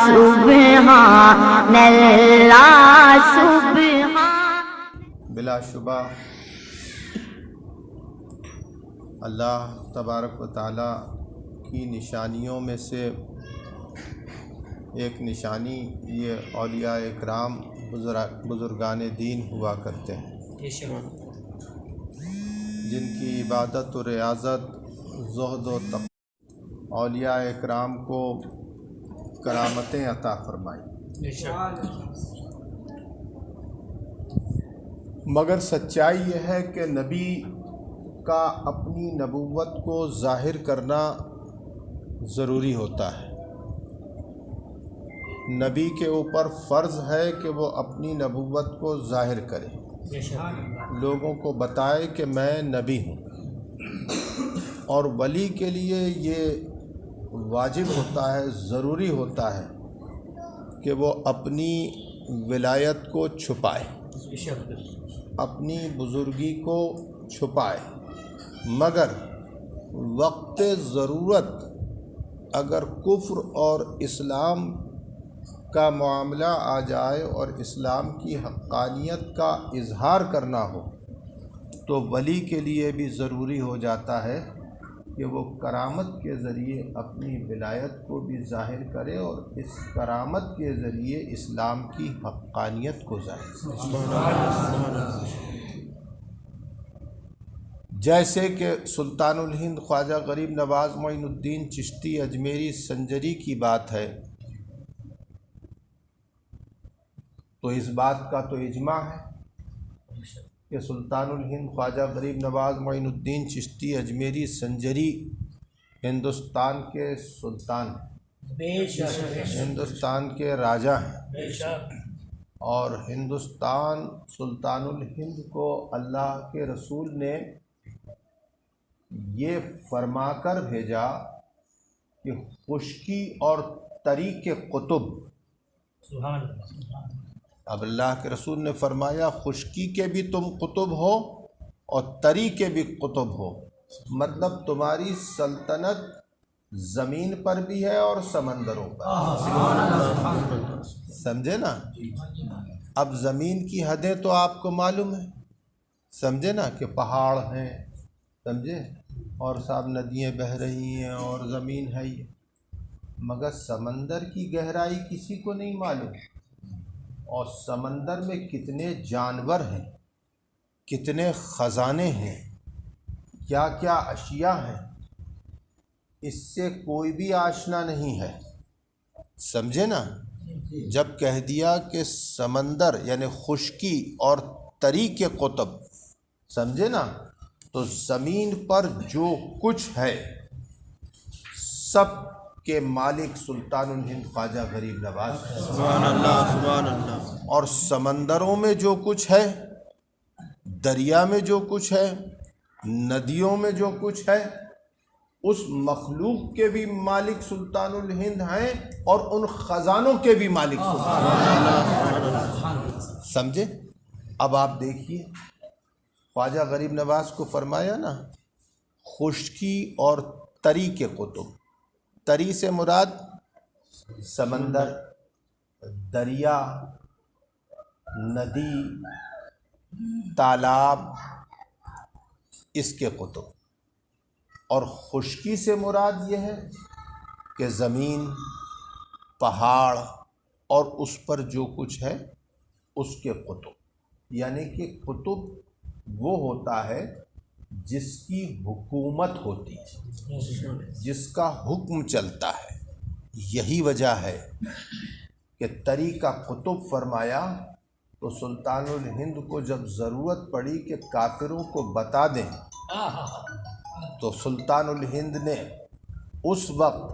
سبحان اللہ سبحان۔ بلا شبہ اللہ تبارک و تعالیٰ کی نشانیوں میں سے ایک نشانی یہ اولیاء اکرام بزرگان دین ہوا کرتے ہیں، جن کی عبادت و ریاضت، زہد و تقویٰ اولیاء اکرام کو کرامتیں عطا فرمائی۔ مگر سچائی یہ ہے کہ نبی کا اپنی نبوت کو ظاہر کرنا ضروری ہوتا ہے۔ نبی کے اوپر فرض ہے کہ وہ اپنی نبوت کو ظاہر کرے، لوگوں کو بتائے کہ میں نبی ہوں، اور ولی کے لیے یہ واجب ہوتا ہے، ضروری ہوتا ہے کہ وہ اپنی ولایت کو چھپائے، اپنی بزرگی کو چھپائے، مگر وقت ضرورت اگر کفر اور اسلام کا معاملہ آ جائے اور اسلام کی حقانیت کا اظہار کرنا ہو تو ولی کے لیے بھی ضروری ہو جاتا ہے کہ وہ کرامت کے ذریعے اپنی ولایت کو بھی ظاہر کرے اور اس کرامت کے ذریعے اسلام کی حقانیت کو ظاہر کرے۔ جیسے کہ سلطان الہند خواجہ غریب نواز معین الدین چشتی اجمیری سنجری کی بات ہے، تو اس بات کا تو اجماع ہے کہ سلطان الہند خواجہ غریب نواز معین الدین چشتی اجمیری سنجری ہندوستان کے سلطان ہیں، ہندوستان کے راجہ ہیں، اور ہندوستان سلطان الہند کو اللہ کے رسول نے یہ فرما کر بھیجا کہ خشکی اور تری کے قطب، اب اللہ کے رسول نے فرمایا خشکی کے بھی تم قطب ہو اور تری کے بھی قطب ہو، مطلب تمہاری سلطنت زمین پر بھی ہے اور سمندروں پر، سمجھے نا؟ اب زمین کی حدیں تو آپ کو معلوم ہے، سمجھے نا، کہ پہاڑ ہیں، سمجھے، اور صاحب ندیاں بہہ رہی ہیں اور زمین ہے یہ، مگر سمندر کی گہرائی کسی کو نہیں معلوم، اور سمندر میں کتنے جانور ہیں، کتنے خزانے ہیں، کیا کیا اشیاء ہیں، اس سے کوئی بھی آشنا نہیں ہے، سمجھے نا؟ جب کہہ دیا کہ سمندر یعنی خشکی اور تری کے قطب، سمجھے نا، تو زمین پر جو کچھ ہے سب کے مالک سلطان الہند خواجہ غریب نواز، سبحان اللہ سبحان اللہ، اور سمندروں میں جو کچھ ہے، دریا میں جو کچھ ہے، ندیوں میں جو کچھ ہے، اس مخلوق کے بھی مالک سلطان الہند ہیں اور ان خزانوں کے بھی مالک سلطان الہند، سمجھے؟ اب آپ دیکھیے خواجہ غریب نواز کو فرمایا نا خشکی اور تری کے قطب، تری سے مراد سمندر، دریا، ندی، تالاب، اس کے قطب، اور خشکی سے مراد یہ ہے کہ زمین، پہاڑ اور اس پر جو کچھ ہے اس کے قطب، یعنی کہ قطب وہ ہوتا ہے جس کی حکومت ہوتی ہے، جس کا حکم چلتا ہے۔ یہی وجہ ہے کہ تری کا قطب فرمایا تو سلطان الہند کو جب ضرورت پڑی کہ کافروں کو بتا دیں تو سلطان الہند نے اس وقت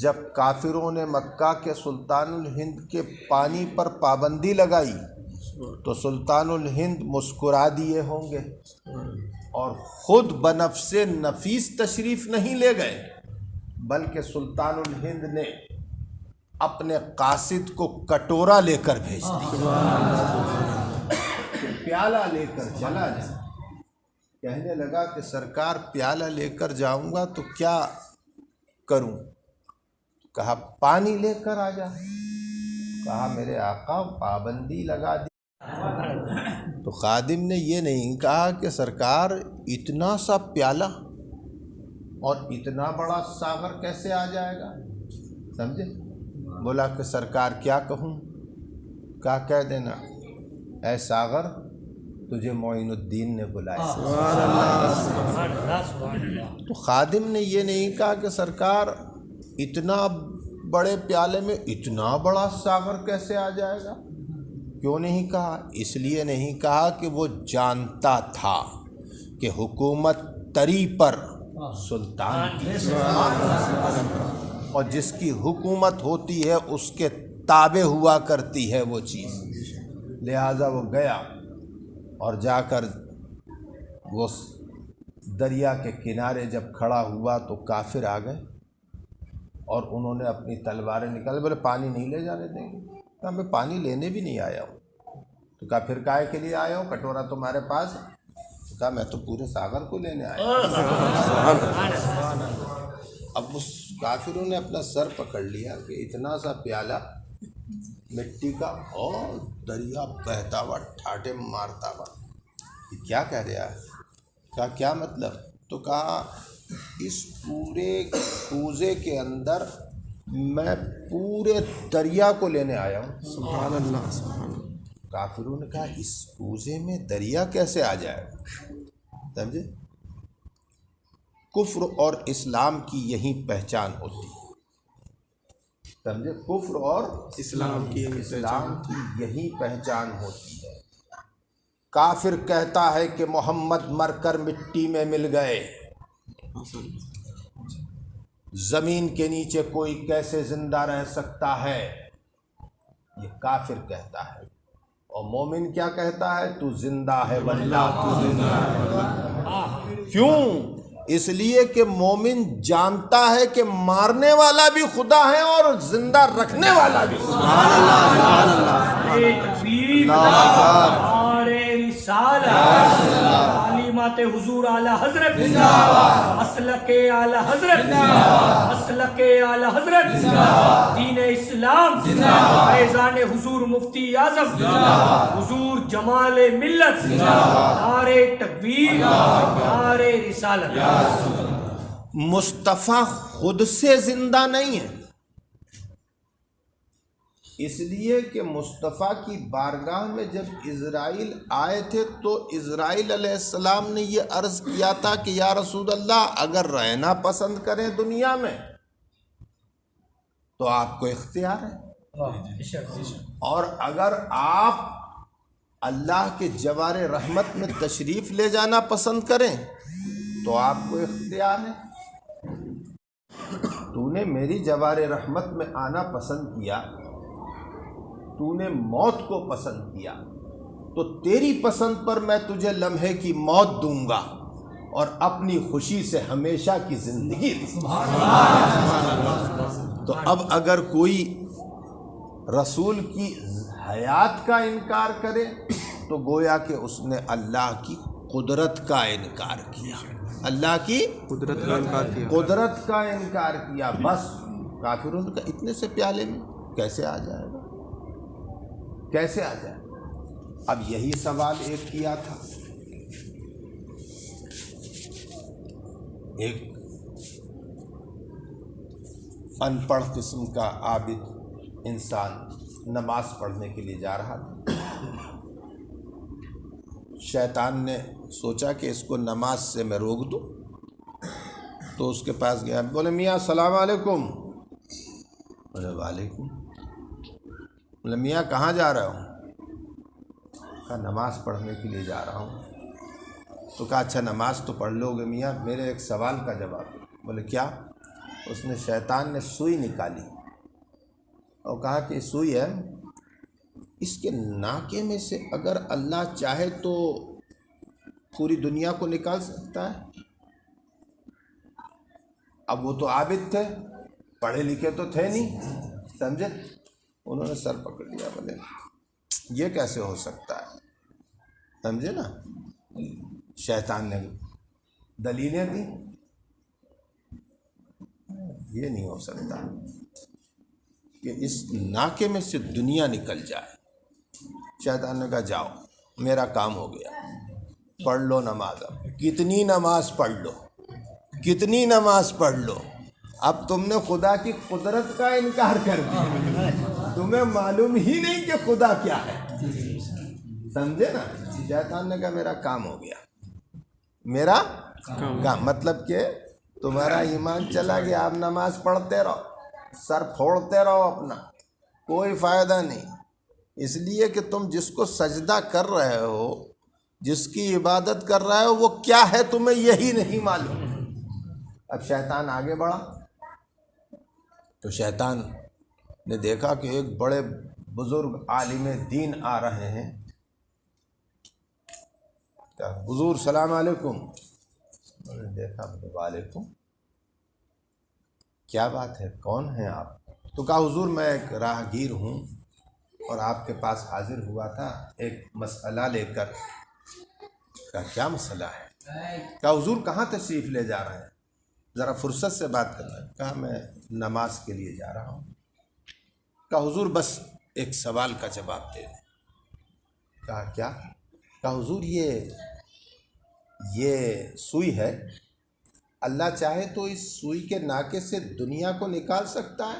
جب کافروں نے مکہ کے سلطان الہند کے پانی پر پابندی لگائی تو سلطان الہند مسکرا دیے ہوں گے، اور خود بنفس نفیس تشریف نہیں لے گئے، بلکہ سلطان الہند نے اپنے قاصد کو کٹورا لے کر بھیج دیا، پیالہ لے کر چلا جائے۔ کہنے لگا کہ سرکار پیالہ لے کر جاؤں گا تو کیا کروں؟ کہا پانی لے کر آ جا، کہا میرے آقا پابندی لگا دی۔ تو خادم نے یہ نہیں کہا کہ سرکار اتنا سا پیالہ اور اتنا بڑا ساغر کیسے آ جائے گا، سمجھے؟ بولا کہ سرکار کیا کہوں؟ کہا کہہ دینا اے ساغر تجھے معین الدین نے بلایا۔ تو خادم نے یہ نہیں کہا کہ سرکار اتنا بڑے پیالے میں اتنا بڑا ساغر کیسے آ جائے گا۔ کیوں نہیں کہا؟ اس لیے نہیں کہا کہ وہ جانتا تھا کہ حکومت تری پر سلطان کی، اور جس کی حکومت ہوتی ہے اس کے تابع ہوا کرتی ہے وہ چیز۔ لہٰذا وہ گیا اور جا کر وہ دریا کے کنارے جب کھڑا ہوا تو کافر آ گئے اور انہوں نے اپنی تلواریں نکالے، بولے پانی نہیں لے جانے دیں گے۔ کہا میں پانی لینے بھی نہیں آیا ہوں۔ تو کہا پھر کائے کے لیے آیا ہوں، کٹورا تمہارے پاس ہے؟ تو کہا میں تو پورے ساغر کو لینے آیا ہوں۔ اب اس کافروں نے اپنا سر پکڑ لیا کہ اتنا سا پیالہ مٹی کا اور دریا بہتا ہوا ٹھاٹے مارتا ہوا، یہ کیا کہہ رہا ہے؟ کہا کیا مطلب؟ تو کہا اس پورے کوزے کے اندر میں پورے دریا کو لینے آیا ہوں۔ سبحان اللہ، سبحان اللہ۔ کافروں نے کہا اس کوزے میں دریا کیسے آ جائے گا، سمجھے؟ کفر اور اسلام کی یہی پہچان ہوتی ہے، سمجھے؟ کفر اور اسلام کی یہی پہچان ہوتی ہے۔ کافر کہتا ہے کہ محمد مر کر مٹی میں مل گئے، زمین کے نیچے کوئی کیسے زندہ رہ سکتا ہے، یہ کافر کہتا ہے۔ اور مومن کیا کہتا ہے؟ تو زندہ ہے واللہ، تو زندہ ہے۔ کیوں؟ اس لیے کہ مومن جانتا ہے کہ مارنے والا بھی خدا ہے اور زندہ رکھنے والا بھی خدا ہے۔ سبحان اللہ، سبحان اللہ۔ تعلیمات حضور اعلی حضرت، مسلک اعلی حضرت، مسلک اعلی حضرت، دین اسلام، فیضان حضور مفتی اعظم حضور جمال ملت، نعرہ تکبیر، نعرہ رسالت۔ مصطفیٰ خود سے زندہ نہیں ہے، اس لیے کہ مصطفیٰ کی بارگاہ میں جب اسرائیل آئے تھے تو اسرائیل علیہ السلام نے یہ عرض کیا تھا کہ یا رسول اللہ اگر رہنا پسند کریں دنیا میں تو آپ کو اختیار ہے، اور اگر آپ اللہ کے جوار رحمت میں تشریف لے جانا پسند کریں تو آپ کو اختیار ہے۔ تو نے میری جوار رحمت میں آنا پسند کیا، تو نے موت کو پسند کیا، تو تیری پسند پر میں تجھے لمحے کی موت دوں گا اور اپنی خوشی سے ہمیشہ کی زندگی دوں گا۔ تو اب اگر کوئی رسول کی حیات کا انکار کرے تو گویا کہ اس نے اللہ کی قدرت کا انکار کیا، اللہ کی قدرت کا انکار کیا۔ بس کافروں نے کہا اتنے سے پیالے میں کیسے آ جائے گا، کیسے آ جائے؟ اب یہی سوال ایک کیا تھا، ایک ان پڑھ قسم کا عابد انسان نماز پڑھنے کے لیے جا رہا تھا۔ شیطان نے سوچا کہ اس کو نماز سے میں روک دوں، تو اس کے پاس گیا، بولے میاں السلام علیکم۔ بولے وعلیکم۔ بولے میاں کہاں جا رہا ہوں؟ کہا نماز پڑھنے کے لیے جا رہا ہوں۔ تو کہا اچھا نماز تو پڑھ لو گے میاں، میرے ایک سوال کا جواب دو۔ بولے کیا؟ اس نے شیطان نے سوئی نکالی اور کہا کہ سوئی ہے، اس کے ناکے میں سے اگر اللہ چاہے تو پوری دنیا کو نکال سکتا ہے۔ اب وہ تو عابد تھے، پڑھے لکھے تو تھے نہیں، سمجھے؟ انہوں نے سر پکڑ لیا، بولے یہ کیسے ہو سکتا ہے، سمجھے نا؟ شیطان نے دلیلیں دی، یہ نہیں ہو سکتا کہ اس ناکے میں سے دنیا نکل جائے۔ شیطان نے کہا جاؤ میرا کام ہو گیا، پڑھ لو نماز، اب کتنی نماز پڑھ لو، کتنی نماز پڑھ لو، اب تم نے خدا کی قدرت کا انکار کر دیا، تمہیں معلوم ہی نہیں کہ خدا کیا ہے، سمجھے نا۔ شیطان نے کہا میرا کام ہو گیا، میرا کام، مطلب کہ تمہارا ایمان چلا گیا، آپ نماز پڑھتے رہو، سر پھوڑتے رہو اپنا، کوئی فائدہ نہیں، اس لیے کہ تم جس کو سجدہ کر رہے ہو، جس کی عبادت کر رہے ہو، وہ کیا ہے تمہیں یہی نہیں معلوم۔ اب شیطان آگے بڑھا تو شیطان نے دیکھا کہ ایک بڑے بزرگ عالم دین آ رہے ہیں، حضور سلام علیکم۔ انہوں نے دیکھا، وعلیکم، کیا بات ہے، کون ہیں آپ؟ تو کہا حضور میں ایک راہگیر ہوں اور آپ کے پاس حاضر ہوا تھا ایک مسئلہ لے کر۔ کہا کیا مسئلہ ہے؟ کہا حضور کہاں تشریف لے جا رہے ہیں، ذرا فرصت سے بات کرنا ہے۔ کہا میں نماز کے لیے جا رہا ہوں۔ کہا حضور بس ایک سوال کا جواب دے دیں۔ کہا کیا؟ کہا حضور یہ سوئی ہے، اللہ چاہے تو اس سوئی کے ناکے سے دنیا کو نکال سکتا ہے؟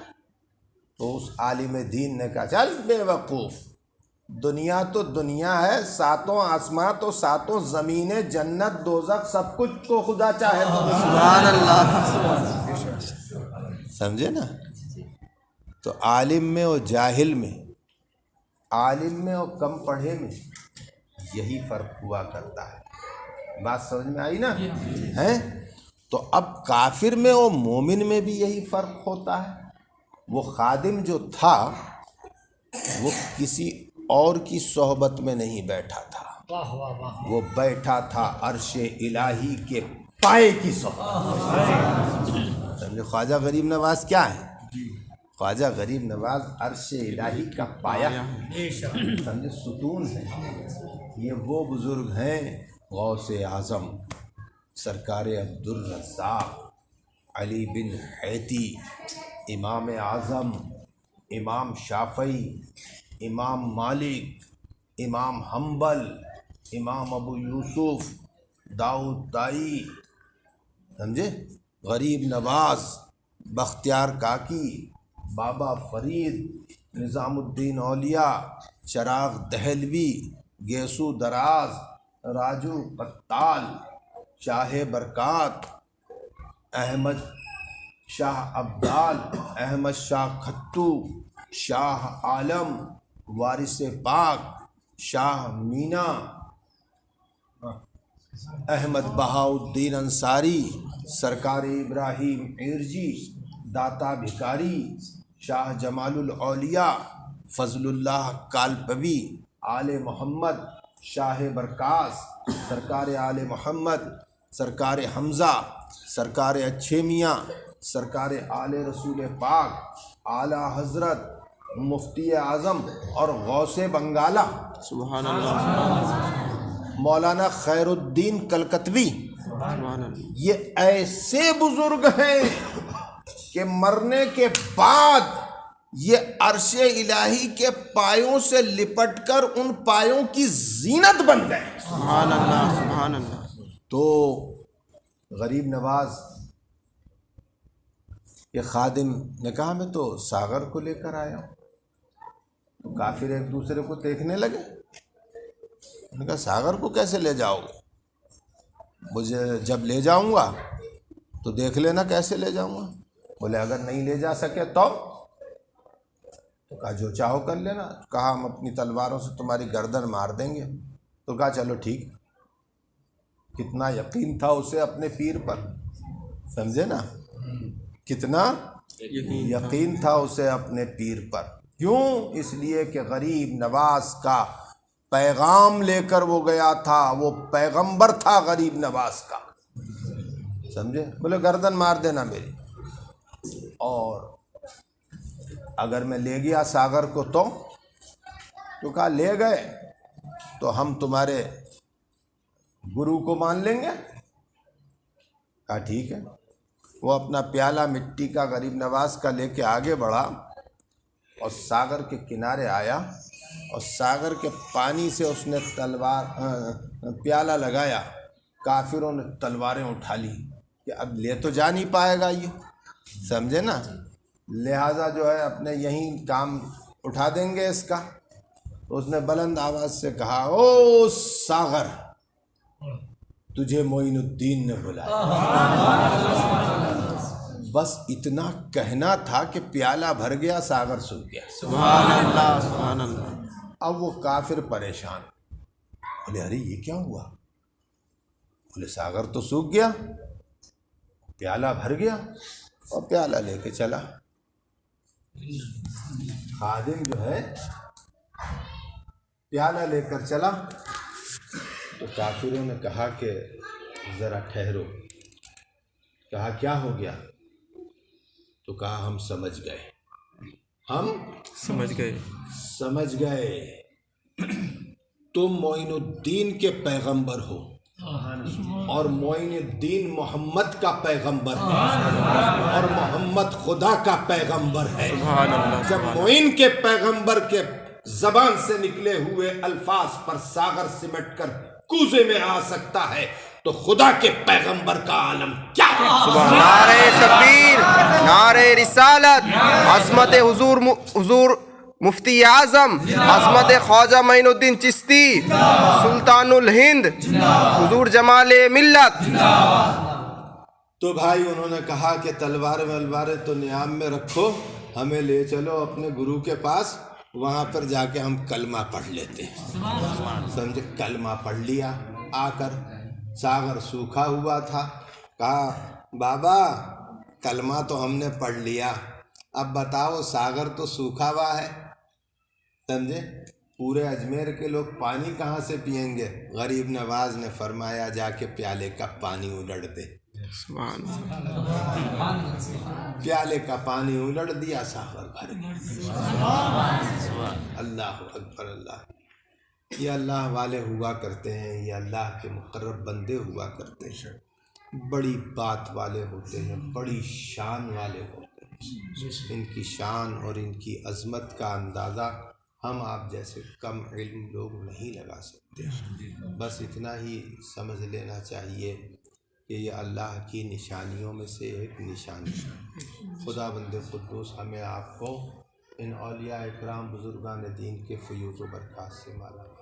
تو اس عالم دین نے کہا چل بے وقوف، دنیا تو دنیا ہے، ساتوں آسماں تو ساتوں زمینیں، جنت دوزخ سب کچھ کو خدا چاہے تو سبحان اللہ، سمجھے نا۔ تو عالم میں اور جاہل میں، عالم میں اور کم پڑھے میں یہی فرق ہوا کرتا ہے۔ بات سمجھ میں آئی نا ہیں؟ تو اب کافر میں اور مومن میں بھی یہی فرق ہوتا ہے۔ وہ خادم جو تھا وہ کسی اور کی صحبت میں نہیں بیٹھا تھا، وہ بیٹھا تھا عرش الہی کے پائے کی صحبت۔ سمجھے خواجہ غریب نواز کیا ہے؟ خواجہ غریب نواز عرش الہی کا پایا، سمجھے ستون ہے۔ یہ وہ بزرگ ہیں غوث اعظم سرکار عبدالرزاق علی بن حیتی، امام اعظم، امام شافعی، امام مالک، امام حنبل، امام ابو یوسف، داؤد طائی، سمجھے، غریب نواز، بختیار کاکی، بابا فرید، نظام الدین اولیاء، چراغ دہلوی، گیسو دراز، راجو قتال، شاہ برکات، احمد شاہ عبدال، احمد شاہ کھٹو، شاہ عالم، وارث پاک، شاہ مینا، احمد بہاؤالدین انصاری، سرکار ابراہیم عرجی، داتا بھکاری، شاہ جمال الاولیاء، فضل اللہ کالپوی، آل محمد، شاہ برکاس، سرکار آل محمد، سرکار حمزہ، سرکار اچھے میاں، سرکار آل رسول پاک، اعلیٰ حضرت مفتی اعظم اور غوث بنگالہ سبحان اللہ مولانا خیر الدین کلکتوی، یہ ایسے بزرگ ہیں کہ مرنے کے بعد یہ عرش الہی کے پایوں سے لپٹ کر ان پایوں کی زینت بن گئے۔ سبحان اللہ سبحان اللہ۔ تو غریب نواز کے خادم نے کہا میں تو ساغر کو لے کر آیا ہوں۔ تو کافر ایک دوسرے کو دیکھنے لگے، انہوں نے کہا ساغر کو کیسے لے جاؤ گے؟ مجھے جب لے جاؤں گا تو دیکھ لینا کیسے لے جاؤں گا۔ بولے اگر نہیں لے جا سکے تو کہا جو چاہو کر لینا۔ کہا ہم اپنی تلواروں سے تمہاری گردن مار دیں گے۔ تو کہا چلو ٹھیک۔ کتنا یقین تھا اسے اپنے پیر پر، سمجھے نا، کتنا یقین تھا اسے اپنے پیر پر۔ کیوں؟ اس لیے کہ غریب نواز کا پیغام لے کر وہ گیا تھا، وہ پیغمبر تھا غریب نواز کا، سمجھے۔ بولے گردن مار دینا میری، اور اگر میں لے گیا ساغر کو تو کہا لے گئے تو ہم تمہارے گرو کو مان لیں گے۔ کہا ٹھیک ہے۔ وہ اپنا پیالہ مٹی کا غریب نواز کا لے کے آگے بڑھا اور ساغر کے کنارے آیا اور ساغر کے پانی سے اس نے پیالہ لگایا. کافروں نے تلواریں اٹھا لی کہ اب لے تو جا نہیں پائے گا یہ، سمجھے نا، لہٰذا جو ہے اپنے یہیں کام اٹھا دیں گے اس کا. تو اس نے بلند آواز سے کہا، او ساغر، تجھے معین الدین نے بلایا. بس اتنا کہنا تھا کہ پیالہ بھر گیا، ساغر سوکھ گیا. سبحان اللہ سبحان اللہ. اب وہ کافر پریشان، بولے ارے یہ کیا ہوا؟ بولے ساغر تو سوکھ گیا، پیالہ بھر گیا. اور پیالہ لے کے چلا. خادم جو ہے پیالہ لے کر چلا تو کافروں نے کہا کہ ذرا ٹھہرو. کہا کیا ہو گیا؟ تو کہا ہم سمجھ گئے، ہم سمجھ گئے تم معین الدین کے پیغمبر ہو اور معین الدین محمد کا پیغمبر ہے اور محمد خدا کا پیغمبر ہے. جب معین کے پیغمبر کے زبان سے نکلے ہوئے الفاظ پر ساغر سمٹ کر کوزے میں آ سکتا ہے تو خدا کے پیغمبر کا عالم کیا ہے؟ نعرہ تکبیر، نعرہ رسالت، عظمت حضور مفتی اعظم، عظمت خواجہ معین الدین چشتی سلطان الہند، حضور جمال ملت. تو بھائی انہوں نے کہا کہ تلوار ولواریں تو نیام میں رکھو، ہمیں لے چلو اپنے گرو کے پاس، وہاں پر جا کے ہم کلمہ پڑھ لیتے ہیں. سمجھے؟ کلمہ پڑھ لیا. آ کر ساغر سوکھا ہوا تھا. کہا بابا کلمہ تو ہم نے پڑھ لیا، اب بتاؤ ساغر تو سوکھا ہوا ہے، سمجھے، پورے اجمیر کے لوگ پانی کہاں سے پئیں گے؟ غریب نواز نے فرمایا جا کے پیالے کا پانی الٹ دے. پیالے کا پانی الٹ دیا، ساغر بھر گیا. اللہ اکبر. اللہ، یہ اللہ والے ہوا کرتے ہیں، یہ اللہ کے مقرب بندے ہوا کرتے ہیں، بڑی بات والے ہوتے ہیں، بڑی شان والے ہوتے ہیں. ان کی شان اور ان کی عظمت کا اندازہ ہم آپ جیسے کم علم لوگ نہیں لگا سکتے. بس اتنا ہی سمجھ لینا چاہیے کہ یہ اللہ کی نشانیوں میں سے ایک نشانی ہے. خدا بند قدوس ہمیں آپ کو ان اولیاء اکرام بزرگان دین کے فیوض و برکات سے مالا مال.